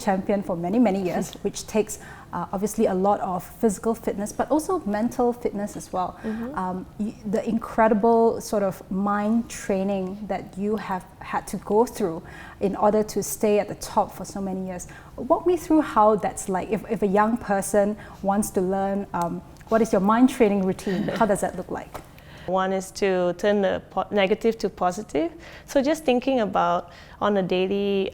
world champion for many, many years, which takes obviously a lot of physical fitness, but also mental fitness as well. The incredible sort of mind training that you have had to go through in order to stay at the top for so many years. Walk me through how that's like. If a young person wants to learn, what is your mind training routine? How does that look like? One is to turn the negative to positive. So just thinking about on a daily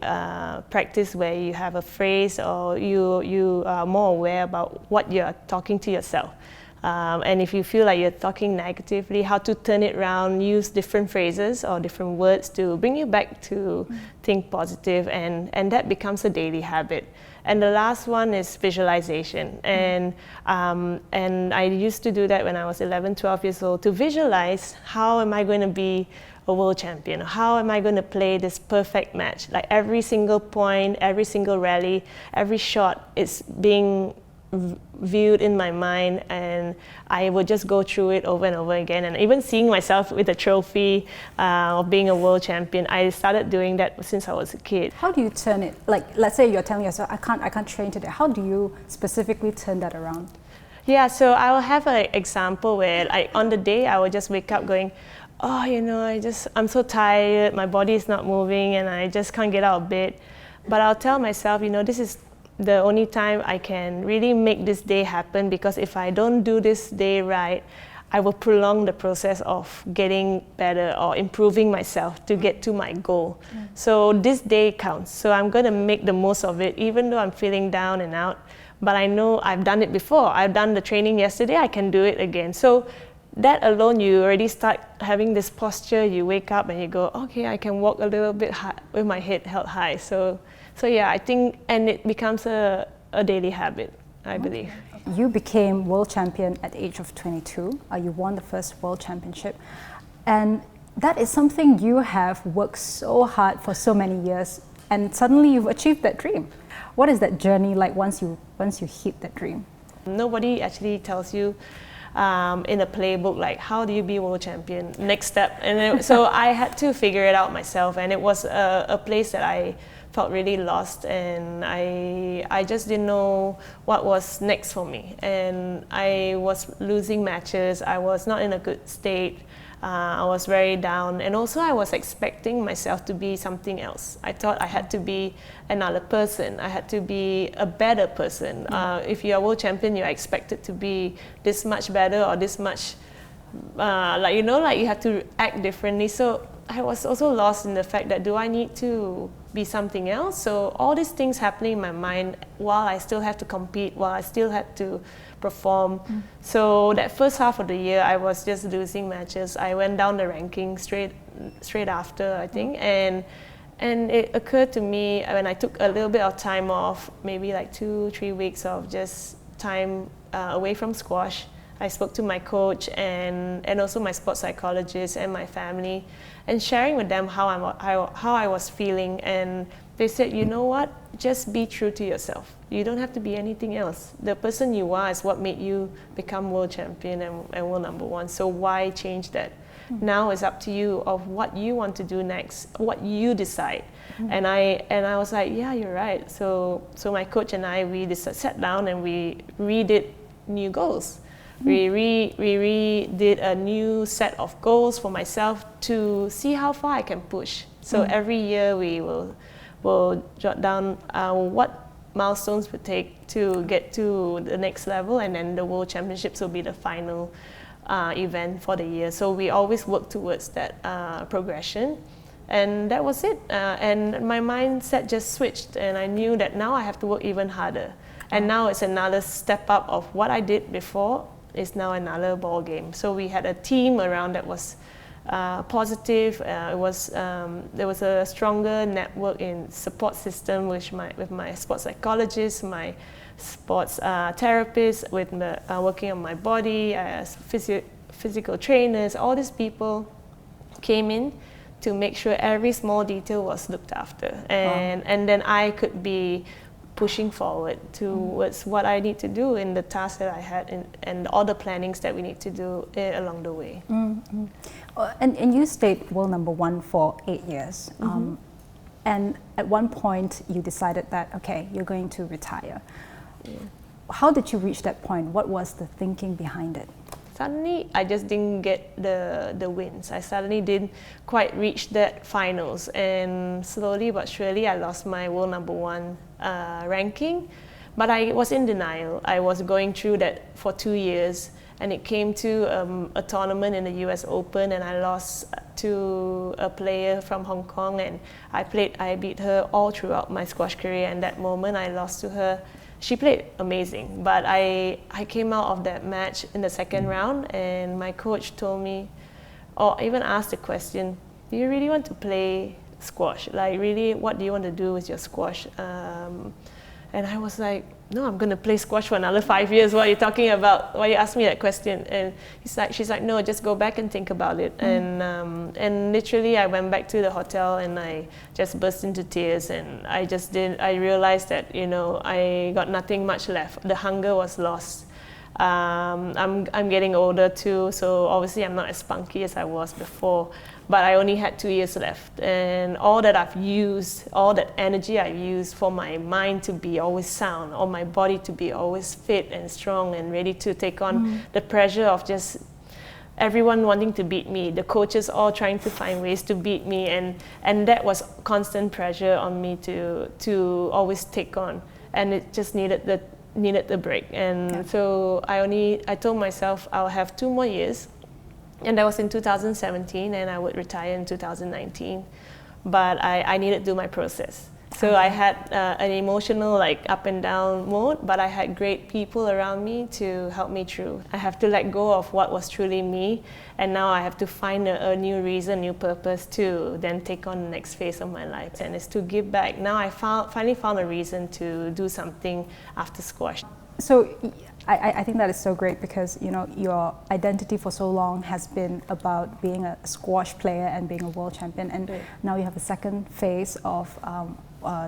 practice where you have a phrase or you are more aware about what you're talking to yourself. And if you feel like you're talking negatively, how to turn it around, use different phrases or different words to bring you back to think positive, and that becomes a daily habit. And the last one is visualization. And I used to do that when I was 11, 12 years old, to visualize how am I going to be a world champion? How am I going to play this perfect match? Like every single point, every single rally, every shot is being viewed in my mind, and I would just go through it over and over again. And even seeing myself with a trophy of being a world champion, I started doing that since I was a kid. How do you turn it? Like, let's say you're telling yourself, I can't train today. How do you specifically turn that around? Yeah, so I will have an example where on the day I will just wake up going, oh, you know, I'm so tired, my body is not moving, and I just can't get out of bed. But I'll tell myself, you know, this is the only time I can really make this day happen, because if I don't do this day right, I will prolong the process of getting better or improving myself to get to my goal. So this day counts. So I'm going to make the most of it, even though I'm feeling down and out. But I know I've done it before. I've done the training yesterday, I can do it again. So that alone, you already start having this posture. You wake up and you go, okay, I can walk a little bit high, with my head held high. So yeah, I think, and it becomes a daily habit, I believe. You became world champion at the age of 22. You won the first world championship. And that is something you have worked so hard for so many years, and suddenly you've achieved that dream. What is that journey like once you hit that dream? Nobody actually tells you in a playbook, like, how do you be world champion? Next step. And so I had to figure it out myself, and it was a place that I felt really lost, and I just didn't know what was next for me. And I was losing matches, I was not in a good state, I was very down, and also I was expecting myself to be something else. I thought I had to be another person, I had to be a better person. If you're a world champion, you're expected to be this much better or this much, like you have to act differently. So I was also lost in the fact that, do I need to be something else? So all these things happening in my mind while I still have to compete, while I still had to perform. So that first half of the year, I was just losing matches. I went down the ranking straight after, I think. And it occurred to me when I took a little bit of time off, maybe like 2-3 weeks of just time away from squash. I spoke to my coach and also my sports psychologist and my family, and sharing with them how I was feeling. And they said, you know what, just be true to yourself. You don't have to be anything else. The person you are is what made you become world champion and world number one. So why change that? Now it's up to you of what you want to do next, what you decide. And I was like, yeah, you're right. So my coach and I, we just sat down and we redid new goals. We redid a new set of goals for myself to see how far I can push. So every year we will jot down what milestones we take to get to the next level, and then the World Championships will be the final event for the year. So we always work towards that progression. And that was it. And my mindset just switched, and I knew that now I have to work even harder. And now it's another step up of what I did before. Is now another ball game. So we had a team around that was positive. There was a stronger network in support system with my sports psychologist, my sports therapist, with working on my body, physical trainers. All these people came in to make sure every small detail was looked after, and then I could be pushing forward towards what I need to do in the tasks that I had and all the plannings that we need to do along the way. And you stayed world number one for 8 years. And at one point, you decided that, okay, you're going to retire. How did you reach that point? What was the thinking behind it? Suddenly, I just didn't get the wins. I suddenly didn't quite reach that finals. And slowly but surely, I lost my world #1 ranking. But I was in denial. I was going through that for 2 years. And it came to a tournament in the US Open, and I lost to a player from Hong Kong, and I beat her all throughout my squash career. And that moment I lost to her, she played amazing, but I came out of that match in the second round, and my coach told me, or even asked the question, do you really want to play squash? Like, really, what do you want to do with your squash? And I was like, no, I'm going to play squash for another 5 years. What are you talking about? Why you ask me that question? And she's like, no, just go back and think about it. And literally, I went back to the hotel and I just burst into tears. And I realized that, you know, I got nothing much left. The hunger was lost. I'm getting older too, so obviously I'm not as spunky as I was before, but I only had 2 years left, and all that I've used, all that energy I've used for my mind to be always sound, or my body to be always fit and strong and ready to take on the pressure of just everyone wanting to beat me, the coaches all trying to find ways to beat me, and that was constant pressure on me to always take on, and it just needed the break. And so I told myself I'll have 2 more years, and that was in 2017, and I would retire in 2019, but I needed to do my process. So I had an emotional, like, up and down mode, but I had great people around me to help me through. I have to let go of what was truly me, and now I have to find a new reason, new purpose to then take on the next phase of my life, and it's to give back. Now I finally found a reason to do something after squash. So I think that is so great, because, you know, your identity for so long has been about being a squash player and being a world champion, and now you have a second phase of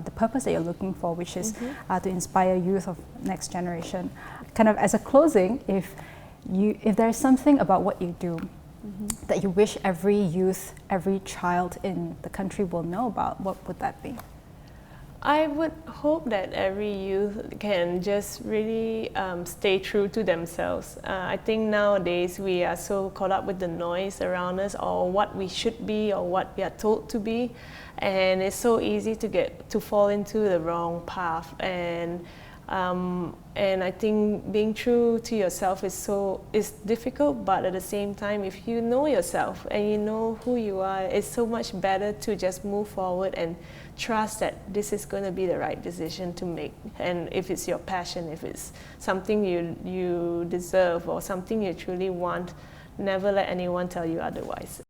the purpose that you're looking for, which is to inspire youth of next generation. Kind of as a closing, if there is something about what you do that you wish every youth, every child in the country will know about, what would that be? I would hope that every youth can just really stay true to themselves. I think nowadays we are so caught up with the noise around us, or what we should be, or what we are told to be, and it's so easy to fall into the wrong path. And I think being true to yourself is difficult, but at the same time, if you know yourself and you know who you are, it's so much better to just move forward and trust that this is going to be the right decision to make. And if it's your passion, if it's something you deserve or something you truly want, never let anyone tell you otherwise.